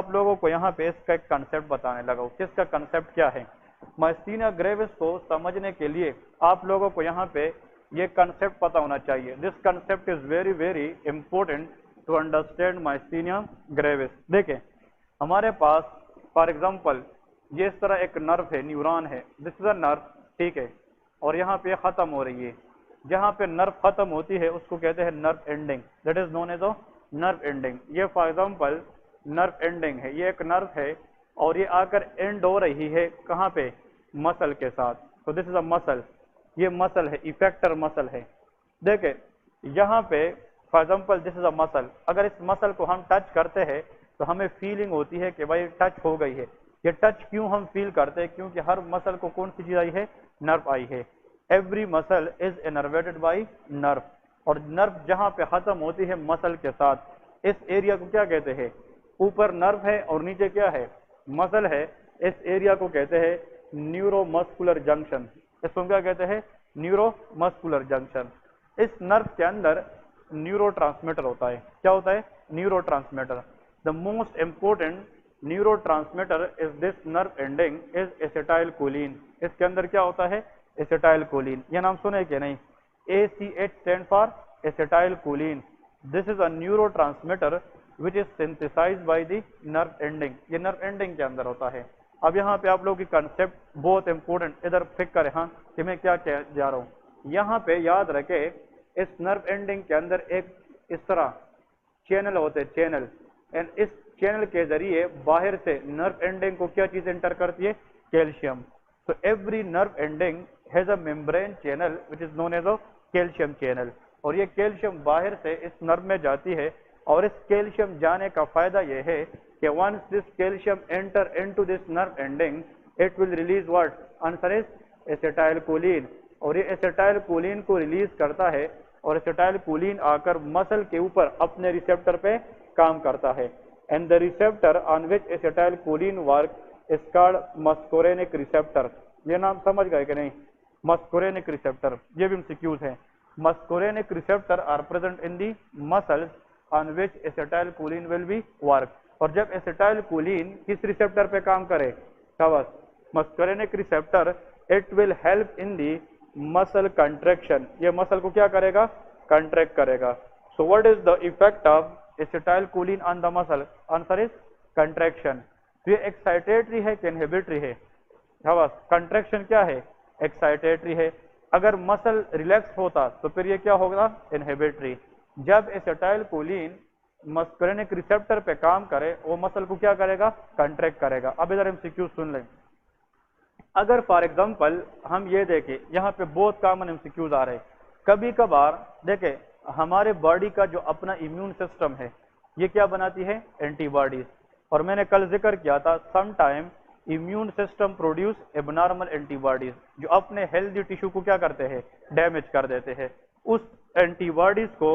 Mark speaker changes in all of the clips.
Speaker 1: आप लोगों को यहाँ पे इसका एक कंसेप्ट बताने लगा हूँ। किसका कंसेप्ट क्या है? माइस्थीनिया ग्रेविस को समझने के लिए आप लोगों को यहाँ पे ये कंसेप्ट पता होना चाहिए। This concept is very very important to understand myasthenia gravis. देखें, हमारे पास फॉर एग्जांपल ये इस तरह एक नर्व है, न्यूरॉन है, दिस इज अ नर्व, ठीक है, और यहाँ पे खत्म हो रही है। जहाँ पे नर्व खत्म होती है उसको कहते हैं nerve ending, that is known as a nerve ending. ये फॉर एग्जांपल नर्व एंडिंग है, ये एक नर्व है और ये आकर एंड हो रही है कहाँ पे? मसल के साथ। तो दिस इज अ मसल, ये मसल है, इफेक्टर मसल है। देखे यहाँ पे for example this is a muscle, अगर इस मसल को हम टच करते हैं तो हमें फीलिंग होती है कि भाई टच हो गई है। ये टच क्यों हम फील करते हैं? क्योंकि हर मसल को कौन सी चीज आई है? नर्व आई है। Every muscle is innervated bye nerve, और नर्व जहाँ पे खत्म होती है मसल के साथ, इस एरिया को क्या कहते हैं? ऊपर नर्व है और नीचे क्या है? मसल है। इस एरिया को कहते हैं न्यूरोमस्कुलर जंक्शन। इसको क्या कहते हैं? Neuromuscular junction. इस नर्व के अंदर न्यूरोट्रांसमीटर होता है। क्या होता है? Neurotransmitter. The most important neurotransmitter is this nerve ending is acetylcholine. इसके अंदर क्या होता है? एसिटाइलकोलिन। ये नाम सुने कि नहीं? ACH stand for acetylcholine. This is a neurotransmitter which is synthesised by the nerve ending. ये नर्व एंडिंग के अंदर होता है। अब यहाँ पे आप लोगों की कंसेप्ट बहुत इंपॉर्टेंट, इधर फिक्र करें हाँ कि मैं क्या कह जा रहा हूँ। यहाँ पे याद रखे, इस नर्व एंडिंग के अंदर एक इस तरह चैनल होते हैं, चैनल, एंड इस चैनल के जरिए बाहर से नर्व एंडिंग को क्या चीज एंटर करती है? कैल्शियम। तो every nerve ending has a membrane channel which is known as a calcium channel, और ये कैल्शियम बाहर से इस नर्व में जाती है। और इस कैल्शियम जाने का फायदा यह है कि once this calcium enter into this nerve ending, it will release what? Answer is acetylcholine. और ये एसिटाइलकोलिन को रिलीज करता है, और एसिटाइलकोलिन आकर मसल के ऊपर अपने रिसेप्टर पे काम करता है। And the receptor on which acetylcholine work is called muscarinic receptor. ये नाम समझ गए कि नहीं? मस्कोरेनिक रिसेप्टर, ये भी एमसीक्यूज है। Muscarinic receptor are present in the muscles on which acetylcholine will be work. और जब एसिटाइलकोलिन किस रिसेप्टर पे काम करे? शाबाश, muscarinic receptor, it will help in the muscle contraction. ये मसल को क्या करेगा? कंट्रैक्ट करेगा। So what is the effect of acetylcholine on the muscle? Answer is contraction. ये एक्साइटेटरी है कि इनहिबिटरी है? शाबाश, कंट्रैक्शन क्या है? एक्साइटेटरी है। अगर मसल रिलैक्स होता तो फिर ये क्या होगा? इनहिबिटरी। जब एसिटाइलकोलिन मस्कुलिनिक रिसेप्टर पे काम करे, वो मसल को क्या करेगा? कंट्रैक्ट करेगा। अब इधर एमसीक्यू सुन लें। अगर फॉर एग्जांपल हम ये देखें, यहाँ पे बहुत कॉमन एमसीक्यूज आ रहे हैं। कभी कभार देखें, हमारे बॉडी का जो अपना इम्यून सिस्टम है, ये क्या बनाती है? एंटीबॉडीज। और मैंने कल जिक्र किया था, some time immune system produce abnormal antibodies, जो अपने हेल्दी टिश्यू को क्या करते हैं? डैमेज कर देते हैं। उस एंटीबॉडीज को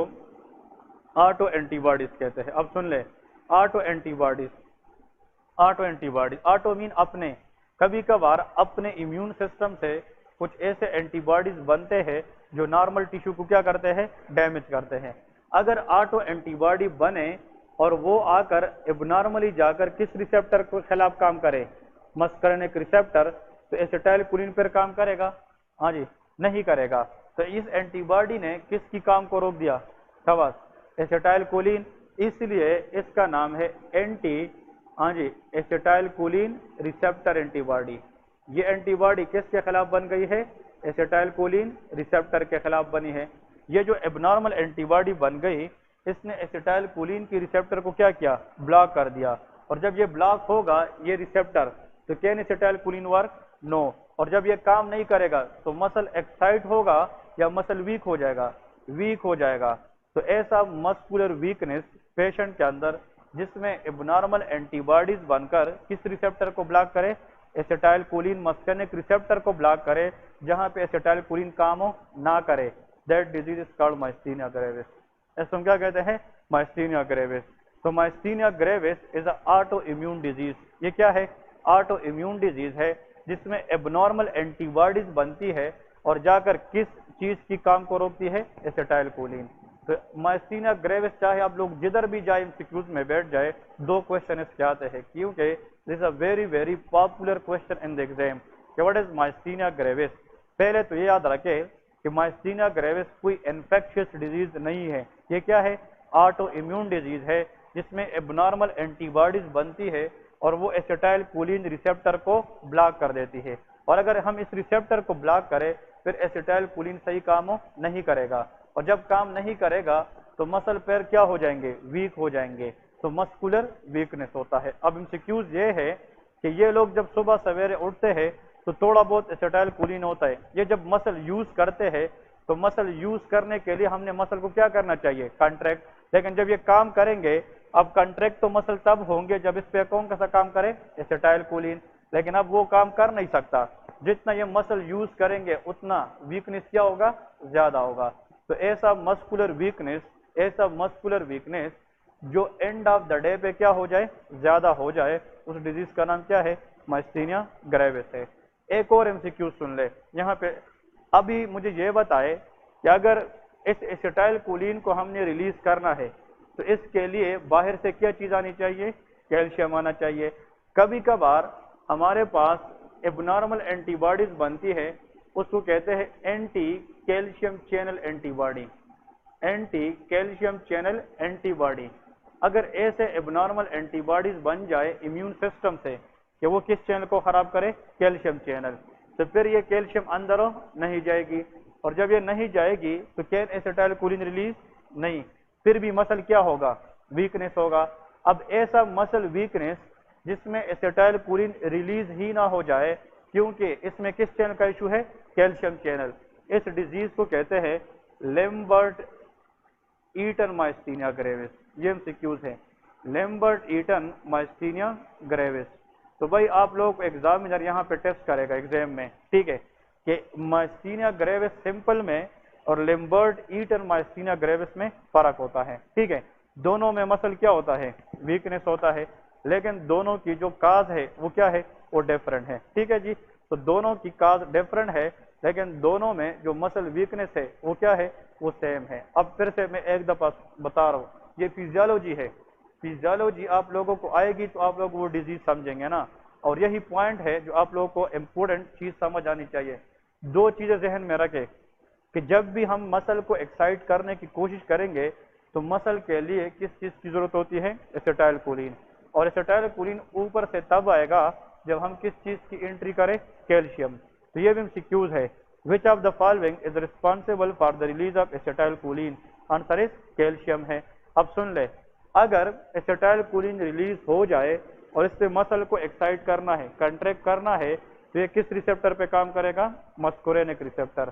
Speaker 1: ऑटो एंटीबॉडीज कहते हैं। अब सुन ले, auto antibodies, auto antibodies, auto mean अपने। कभी कभार अपने इम्यून सिस्टम से कुछ ऐसे एंटीबॉडीज बनते हैं जो नॉर्मल टिश्यू को क्या करते हैं? डैमेज करते हैं। अगर ऑटो एंटीबॉडी बने और वो आकर एबनॉर्मली जाकर किस रिसेप्टर के खिलाफ काम करे? मस्कुलिनिक रिसेप्टर। तो एसिटाइलकोलिन पर काम करेगा? हाँ जी, नहीं करेगा। तो इस एंटीबॉडी ने किसकी काम को रोक दिया? शाबाश, एसिटाइलकोलिन। इसलिए इसका नाम है एंटी, हाँ जी, एसिटाइलकोलिन रिसेप्टर एंटीबॉडी। ये एंटीबॉडी किसके खिलाफ बन गई है? एसिटाइलकोलिन रिसेप्टर के खिलाफ बनी है। ये जो एबनॉर्मल एंटीबॉडी बन गई, इसने एसिटाइलकोलिन की रिसेप्टर को क्या किया? ब्लॉक कर दिया। और जब ये ब्लॉक होगा ये रिसेप्टर, तो कैन एसिटाइलकोलिन वर्क? नो। और जब ये काम नहीं करेगा तो मसल एक्साइट होगा या मसल वीक हो जाएगा? वीक हो जाएगा। तो ऐसा मस्कुलर वीकनेस पेशेंट के अंदर, जिसमें एबनॉर्मल एंटीबॉडीज बनकर किस रिसेप्टर को ब्लॉक करे? एसिटाइलकोलिन मस्कुलिनिक रिसेप्टर को ब्लॉक करे, जहां पे एसिटाइलकोलिन काम हो ना करे, that disease is called myasthenia gravis. इसको हम क्या कहते हैं? Myasthenia gravis. तो myasthenia gravis is a autoimmune disease. ये क्या है? ऑटो इम्यून डिजीज है, जिसमें एबनॉर्मल एंटीबॉडीज बनती है और जाकर किस चीज की काम को रोकती है? एसिटाइलकोलिन। تو مائستینیا گریوس چاہے آپ لوگ جدھر بھی جائیں MCQs میں بیٹھ جائے 2 کوشچن اس کے آتے ہیں، کیونکہ this is a very very popular question in the exam کہ واٹ از مائستینیا گریوس. پہلے تو یہ یاد رکھے کہ مائستینیا گریوس کوئی انفیکشس ڈیزیز نہیں ہے، یہ کیا ہے؟ آٹو امیون ڈیزیز ہے جس میں اب نارمل اینٹی باڈیز بنتی ہے اور وہ ایسیٹائل کولین ریسیپٹر کو بلاک کر دیتی ہے، اور اگر ہم اس ریسیپٹر کو بلاک کریں پھر ایسیٹائل کولین صحیح کام نہیں کرے گا، اور جب کام نہیں کرے گا تو مسل پیر کیا ہو جائیں گے؟ ویک ہو جائیں گے، تو مسکولر ویکنس ہوتا ہے. اب MCQs یہ ہے کہ یہ لوگ جب صبح سویرے اٹھتے ہیں تو تھوڑا بہت ایسیٹائل کولین ہوتا ہے، یہ جب مسل یوز کرتے ہیں تو مسل یوز کرنے کے لیے ہم نے مسل کو کیا کرنا چاہیے؟ کنٹریکٹ. لیکن جب یہ کام کریں گے، اب کنٹریکٹ تو مسل تب ہوں گے جب اس پہ کون سا کام کرے؟ ایسیٹائل کولین. لیکن اب وہ کام کر نہیں سکتا، جتنا یہ مسل یوز کریں گے اتنا ویکنس کیا ہوگا؟ زیادہ ہوگا. تو ایسا مسکولر ویکنس جو اینڈ آف دا ڈے پہ کیا ہو جائے؟ زیادہ ہو جائے، اس ڈیزیز کا نام کیا ہے؟ مائستینیا گریوس ہے. ایک اور MCQ سن لے یہاں پہ. ابھی مجھے یہ بتائے کہ اگر اس ایسیٹائل کولین کو ہم نے ریلیز کرنا ہے تو اس کے لیے باہر سے کیا چیز آنی چاہیے؟ کیلشیم آنا چاہیے. کبھی کبھار ہمارے پاس اب نارمل اینٹی باڈیز بنتی ہے، اس کو کہتے ہیں anti calcium channel antibody. Anti calcium channel antibody. اگر ایسے اب نارمل اینٹی باڈیز بن جائے امیون سسٹم سے کہ وہ کس چینل کو خراب کرے؟ Calcium channel. تو پھر یہ کیلشیم اندر نہیں جائے گی، اور جب یہ نہیں جائے گی تو کین ایسیٹائل کولین ریلیز نہیں، پھر بھی مسل کیا ہوگا؟ ویکنس ہوگا. اب ایسا مسل ویکنس جس میں ایسیٹائل کولین ریلیز ہی نہ ہو جائے کیونکہ اس میں کس چینل کا ایشو ہے؟ Calcium channel. اس ڈیزیز کو کہتے ہیں لیمبرٹ ایٹن مائستینیا گریوس. یہ MCQs ہے، لیمبرٹ ایٹن مائستینیا گریوس. تو بھائی آپ لوگ ایگزامینر یہاں پہ ٹیسٹ کرے گا ایگزام میں، ٹھیک ہے، کہ مائستینیا گریوس سمپل میں اور لیمبرٹ ایٹن مائستینیا گریوس میں فرق ہوتا ہے. ٹھیک ہے، دونوں میں مسل کیا ہوتا ہے؟ ویکنس ہوتا ہے، لیکن دونوں کی جو کاز ہے وہ کیا ہے؟ وہ ڈیفرنٹ ہے. ٹھیک ہے جی، تو دونوں کی کاز ڈیفرنٹ ہے لیکن دونوں میں جو مسل ویکنس ہے وہ کیا ہے؟ وہ سیم ہے. اب پھر سے میں ایک دفعہ بتا رہا ہوں، یہ فیزیالوجی ہے. فیزیالوجی آپ لوگوں کو آئے گی تو آپ لوگ وہ ڈیزیز سمجھیں گے نا، اور یہی پوائنٹ ہے جو آپ لوگوں کو امپورٹنٹ چیز سمجھ آنی چاہیے. 2 چیزیں ذہن میں رکھے کہ جب بھی ہم مسل کو ایکسائٹ کرنے کی کوشش کریں گے تو مسل کے لیے کس چیز کی ضرورت ہوتی ہے؟ ایسیٹائل کولین. اور ایسیٹائل کولین اوپر سے تب آئے گا جب ہم کس چیز کی انٹری کریں؟ کیلشیم. تو یہ بھی MCQs ہے. which of the following is responsible for the release of acetylcholine? Answer is calcium ہے. اب سن لے، اگر ایسیٹائل کولین ریلیز ہو جائے اور اس پہ مسل کو ایکسائٹ کرنا ہے، کنٹریکٹ کرنا ہے، تو یہ کس ریسیپٹر پہ کام کرے گا؟ مسکورینک ریسیپٹر.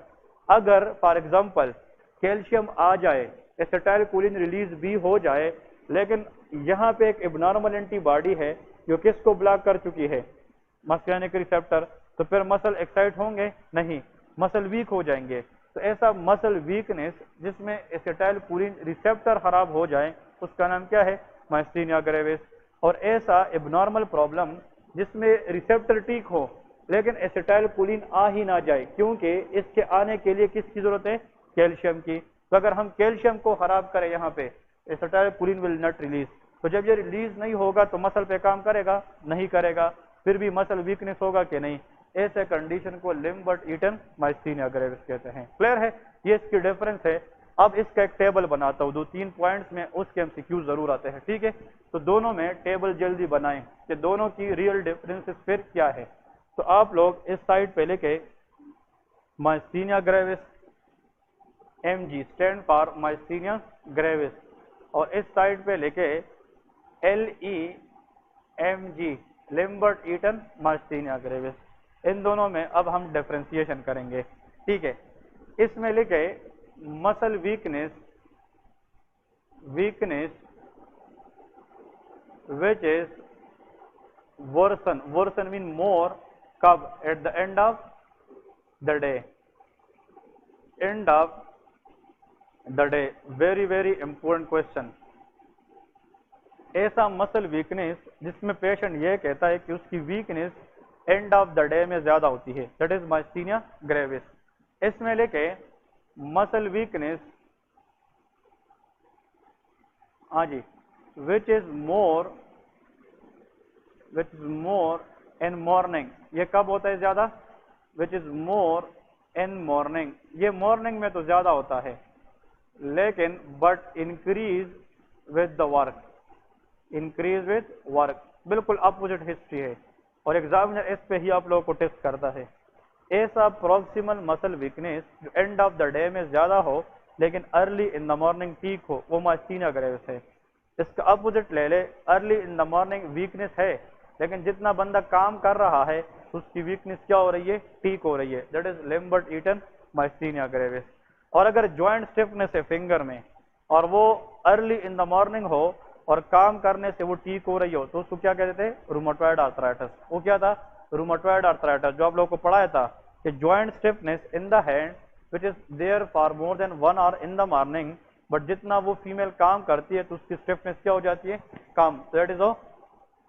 Speaker 1: اگر فار ایگزامپل کیلشیم آ جائے، ایسیٹائل کولین ریلیز بھی ہو جائے، لیکن یہاں پہ ایک ابنارمل اینٹی باڈی ہے جو کس کو بلاک کر چکی ہے؟ مسکورینک ریسیپٹر. تو پھر مسل ایکسائٹ ہوں گے؟ نہیں، مسل ویک ہو جائیں گے. تو ایسا مسل ویکنس جس میں ایسیٹائل کولین ریسیپٹر خراب ہو جائے اس کا نام کیا ہے؟ مائستینیا گریوس. اور ایسا اب نارمل پرابلم جس میں ریسیپٹر ٹھیک ہو لیکن ایسیٹائل کولین آ ہی نہ جائے کیونکہ اس کے آنے کے لیے کس کی ضرورت ہے؟ کیلشیم کی. تو اگر ہم کیلشیم کو خراب کریں یہاں پہ ایسیٹائل کولین ول ناٹ ریلیز. تو جب یہ ریلیز نہیں ہوگا تو مسل پہ کام کرے گا؟ نہیں کرے گا. پھر بھی مسل ویکنس ہوگا کہ نہیں؟ ایسے کنڈیشن کو لیمبرٹ ایٹن مائستینیا گریوس کہتے ہیں. کلیئر ہے؟ یہ اس کی ڈیفرنس ہے. اب اس کا ایک ٹیبل بناتا ہوں، 2-3 پوائنٹس میں اس کے MCQ ضرور آتے ہیں. ٹھیک ہے، تو دونوں میں ٹیبل جلدی بنائیں کہ دونوں کی ریئل ڈیفرنس پھر کیا ہے. تو آپ لوگ اس سائڈ پہ لے کے مائستینیا گریوس، MG اسٹینڈ فار مائستینیا گریوس، اور اس سائڈ پہ لے کے LEMG لیمبرٹ ایٹن مائستینیا گریوس. ان دونوں میں اب ہم ڈیفرینسیشن کریں گے. ٹھیک ہے، اس میں لکھے مسل weakness which is worsen mean more کب؟ at the end of the day. end of the day. very very important question. ایسا مسل ویکنس جس میں پیشنٹ یہ کہتا ہے کہ اس کی weakness end of the day میں زیادہ ہوتی ہے، دیٹ از مائستینیا گریوس. اس میں لے کے مسل ویکنس हाँ जी, which is more in morning, ये कब होता है ज्यादा? Which is more in morning, ये मॉर्निंग में तो ज्यादा होता है, लेकिन but increase with the work, increase with work, बिल्कुल अपोजिट हिस्ट्री है। और एग्जामिनर इस पे ही आप लोगों को टेस्ट करता है। ऐसा प्रॉक्सिमल मसल वीकनेस जो एंड ऑफ द डे में ज्यादा हो लेकिन early in the morning peak हो, वो माइस्थीनिया ग्रेविस है। इसका अपोजिट ले ले, early in the morning weakness है लेकिन जितना बंदा काम कर रहा है उसकी वीकनेस क्या हो रही है? पीक हो रही है, that is Lambert Eaton myasthenia gravis. और अगर जॉइंट स्टिफनेस है फिंगर में और वो अर्ली इन द मॉर्निंग हो और काम करने से वो ठीक हो रही हो तो उसको क्या कहते थे? Rheumatoid arthritis. वो क्या था? रूमेटॉइड आर्थराइटिस, जो आप लोगों को पढ़ाया था कि joint stiffness in the hand which is there for more than 1 hour in the morning, but जितना वो फीमेल काम करती है तो उसकी स्टिफनेस क्या हो जाती है? कम, दैट इज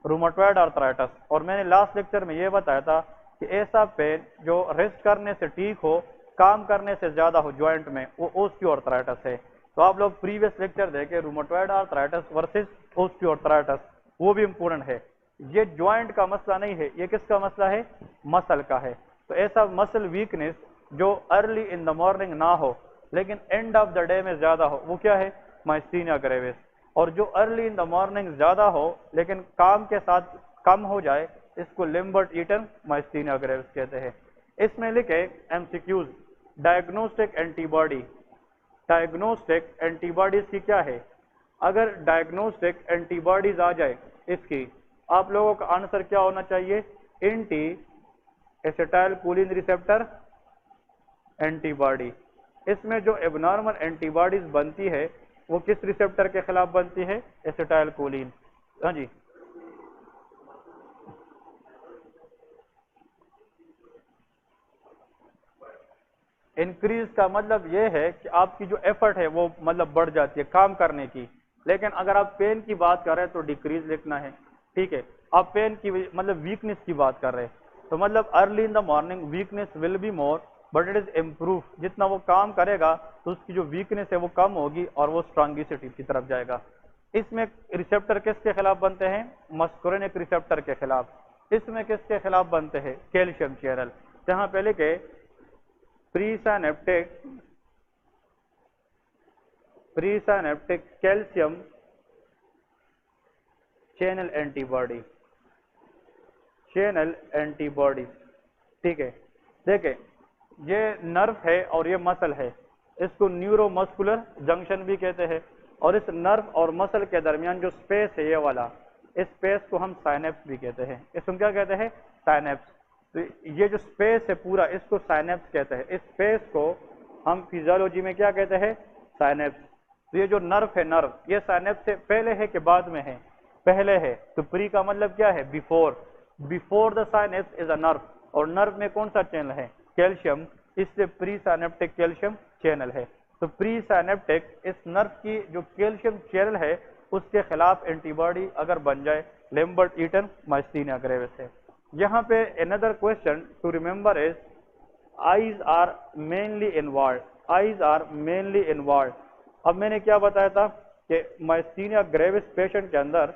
Speaker 1: रूमेटॉइड आर्थराइटिस। और मैंने लास्ट लेक्चर में ये बताया था कि ऐसा पेन जो रेस्ट करने से ठीक हो, काम करने से ज्यादा हो जॉइंट में, वो ऑस्टियोआर्थराइटिस है। तो आप लोग प्रीवियस लेक्चर देखे रूमेटॉइड आर्थराइटिस वर्सेस ऑस्टियोआर्थराइटिस, वो भी इंपॉर्टेंट है। ये जॉइंट का मसला नहीं है, ये किसका मसला है? मसल का है। तो ऐसा मसल वीकनेस जो अर्ली इन द मॉर्निंग ना हो लेकिन एंड ऑफ द डे में ज्यादा हो, वो क्या है? Myasthenia gravis. और जो अर्ली इन द मॉर्निंग ज्यादा हो लेकिन काम के साथ कम हो जाए, इसको लैम्बर्ट ईटन माइस्थीनिया ग्रेविस कहते हैं। इसमें लिखे MCQs, diagnostic antibody, diagnostic antibodies की क्या है? अगर डायग्नोस्टिक एंटीबॉडीज आ जाए इसकी, आप लोगों का आंसर क्या होना चाहिए? Anti acetyl choline receptor antibody. इसमें जो एबनॉर्मल एंटीबॉडीज बनती है वो किस रिसेप्टर के खिलाफ बनती है? Acetyl choline. हाँ जी, इंक्रीज का मतलब ये है कि आपकी जो एफर्ट है वो मतलब बढ़ जाती है काम करने की। लेकिन अगर आप पेन की बात कर रहे हैं तो डिक्रीज लिखना है, ठीक है। आप पेन की मतलब वीकनेस की बात कर रहे हैं तो मतलब early in the morning weakness will be more but it is improve, जितना वो काम करेगा तो उसकी जो वीकनेस है वो कम होगी और वो स्ट्रांगिसिटी की तरफ जाएगा। इसमें रिसेप्टर किसके खिलाफ बनते हैं? मस्कुरिनिक रिसेप्टर के खिलाफ। इसमें किसके खिलाफ बनते हैं? Calcium channel. जहां पहले के प्रीसाइनेप्टिक कैल्शियम चैनल एंटीबॉडी, ठीक है। देखें, ये नर्व है और ये मसल है, इसको न्यूरोमस्कुलर जंक्शन भी कहते हैं। और इस नर्व और मसल के दरमियान जो स्पेस है ये वाला, इस स्पेस को हम साइनेप्स भी कहते हैं। इसको क्या कहते हैं? साइनेप्स। तो ये जो स्पेस है पूरा, इसको साइनेप्स कहते हैं। इस स्पेस को हम फिजियोलॉजी में क्या कहते हैं? साइनेप्स। तो ये जो नर्व है, नर्व, ये साइनेप्स से पहले है कि बाद में है? पहले है। तो प्री का मतलब क्या है? Before. Before the synapse is a nerve. और नर्व में कौन सा चैनल है? कैल्शियम, इससे प्री साइनेप्टिक कैल्शियम चैनल है। तो प्री साइनेप्टिक, इस नर्व की जो कैल्शियम चैनल है उसके खिलाफ एंटीबॉडी अगर बन जाए, लैम्बर्ट ईटन माइस्थीनिया ग्रेविस है। यहाँ पे another question to remember is eyes are mainly involve, eyes are mainly involve. अब मैंने क्या बताया था कि माइस्थीनिया ग्रेविस पेशेंट के अंदर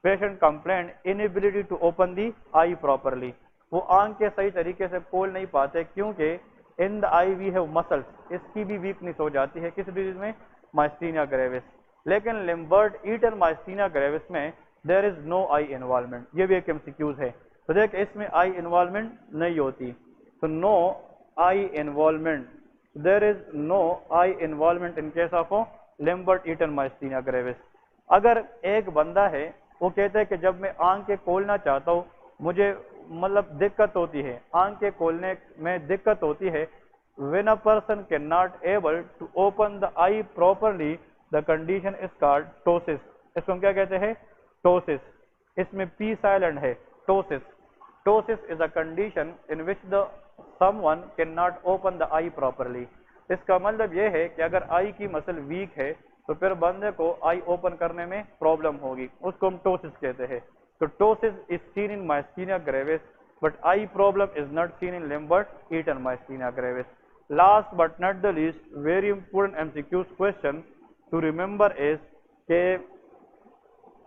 Speaker 1: patient complaint inability to open the eye properly, वो आंख के सही तरीके से खोल नहीं पाते क्योंकि in the eye we have muscles, इसकी भी वीकनेस हो जाती है। किस डिजीज में? Myasthenia gravis. लेकिन लैम्बर्ट ईटन माइस्थीनिया ग्रेविस में there is no eye involvement. ये भी एक एमसीक्यूज है। तो देख, इसमें आई इन्वॉल्वमेंट नहीं होती, तो no eye involvement, there is no eye involvement in case of Lambert Eaton myasthenia gravis. अगर एक बंदा है वो कहते हैं कि जब मैं आंख के खोलना चाहता हूँ मुझे मतलब दिक्कत होती है, आंख के खोलने में दिक्कत होती है, when a person cannot able to open the eye properly the condition is called ptosis। इसको हम क्या कहते हैं? ptosis। इसमें p silent है, ptosis। ptosis is a condition in which the someone cannot open the eye properly। इसका मतलब यह है कि अगर आई की मसल वीक है तो फिर बंदे को आई ओपन करने में प्रॉब्लम होगी, उसको हम टोसिस कहते हैं। तो ptosis is seen in myasthenia gravis but eye problem is not seen in Lambert Eaton myasthenia gravis. Last but not the least, very important MCQs question to remember is के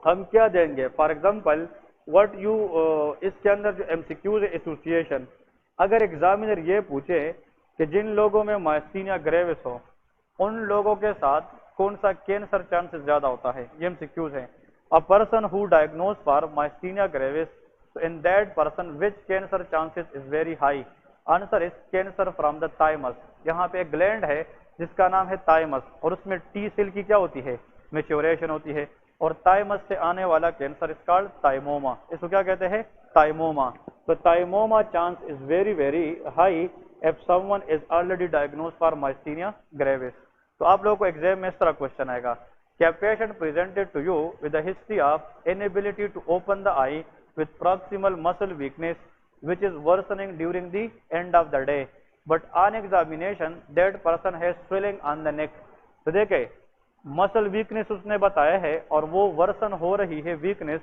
Speaker 1: हम क्या देंगे? फॉर एग्जाम्पल व्हाट यू, इसके अंदर जो MCQs association, अगर examiner ये पूछे कि जिन लोगों में मायस्थीनिया ग्रेविस हो उन लोगों के साथ कौन सा कैंसर चांसेस ज्यादा होता है, ये एमसीक्यूज है। A person who diagnose for myasthenia gravis, so in that person which cancer chances is very high? Answer is cancer from the thymus. यहाँ पे एक ग्लैंड है जिसका नाम है थाइमस और उसमें टी सेल की क्या होती है? मैच्योरेशन होती है। और थाइमस से आने वाला कैंसर इज कॉल्ड थाइमोमा। इसको क्या कहते हैं? थाइमोमा। तो thymoma chance is very very high if someone is already diagnose for myasthenia gravis. तो आप लोगों को एग्जाम में इस तरह क्वेश्चन आएगा, क्या patient presented to you with the history of inability to open the eye with proximal muscle weakness which is worsening during the end of the day, but on examination that person has swelling on the neck। तो देखे muscle weakness उसने बताया है और वो version हो रही है वीकनेस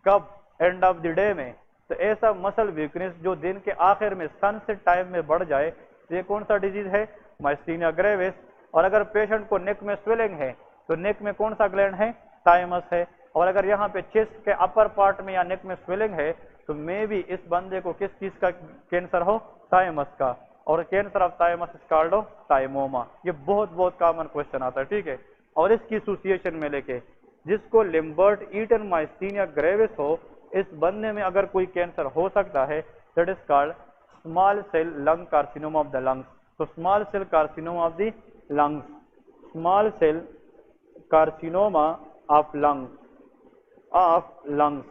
Speaker 1: कब? एंड ऑफ द डे में। तो ऐसा मसल वीकनेस जो दिन के आखिर में सनसेट टाइम में बढ़ जाए, तो ये कौन सा डिजीज है? Myasthenia gravis. और अगर पेशेंट को नेक में स्वेलिंग है तो नेक में कौन सा ग्लैंड है? थाइमस है। और अगर यहाँ पे चेस्ट के अपर पार्ट में या नेक में स्वेलिंग है तो मे भी इस बंदे को किस चीज का कैंसर हो? थाइमस का। और cancer of thymus is called thymoma. ये बहुत बहुत कॉमन क्वेश्चन आता है, ठीक है। और इसकी एसोसिएशन में लेके जिसको लिम्बर्ट ईटन मायस्थीनिया ग्रेविस हो, इस बंदे में अगर कोई कैंसर हो सकता है that is called small cell lung carcinoma of the lungs. तो small cell carcinoma of the lungs, small cell carcinoma of lungs,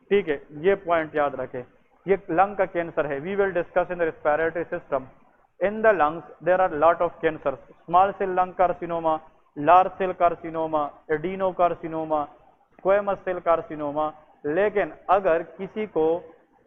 Speaker 1: ठीक है। ये पॉइंट याद रखें, ये लंग का कैंसर है। We will discuss in the respiratory system. In the lungs there are lot of cancer, small cell lung carcinoma, large cell carcinoma, adenocarcinoma, squamous cell carcinoma. लेकिन अगर किसी को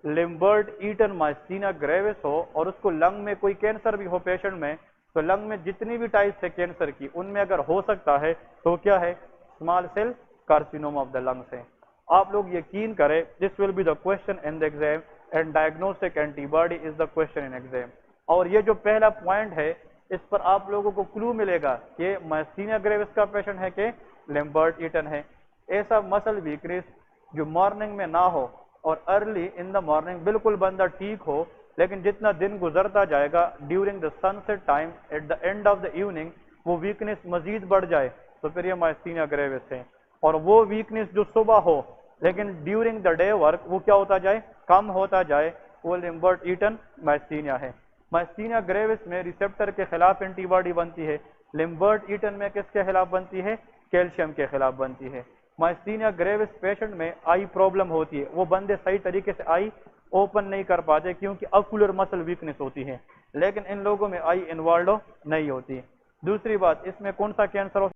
Speaker 1: लिम्बर्ट ईटन मायस्थीनिया ग्रेविस हो और उसको lung में कोई cancer भी हो पेशेंट में, तो लंग में जितनी भी टाइप्स है कैंसर की उनमें अगर हो सकता है तो क्या है? Small cell carcinoma of the lungs है। आप लोग यकीन करें, this will be the question in the exam and diagnostic antibody is the question in exam. और ये जो पहला पॉइंट है इस पर आप लोगों को क्लू मिलेगा कि मायस्थीनिया ग्रेविस का पेशेंट है कि लिम्बर्ट ईटन है। ऐसा मसल वीकनेस जो मॉर्निंग में ना हो और अर्ली इन द मॉर्निंग बिल्कुल बंदा ठीक हो, लेकिन जितना दिन गुजरता जाएगा during the sunset time at the end of the evening वो वीकनेस मजीद बढ़ जाए, तो फिर ये मायस्थीनिया ग्रेविस है। और वो वीकनेस जो सुबह हो लेकिन ड्यूरिंग द डे वर्क वो क्या होता जाए? कम होता जाए, वो लिम्बर्ट ईटन मायस्थीनिया है। मायस्थीनिया ग्रेविस में रिसेप्टर के खिलाफ एंटीबॉडी बनती है, लिम्बर्ट ईटन में किसके खिलाफ बनती है? कैल्शियम के खिलाफ बनती है। मायस्थीनिया ग्रेविस पेशेंट में आई प्रॉब्लम होती है, वो बंदे सही तरीके से आई ओपन नहीं कर पाते क्योंकि ऑक्यूलर मसल वीकनेस होती है, लेकिन इन लोगों में आई इन्वॉल्व नहीं होती। दूसरी बात, इसमें कौन सा कैंसर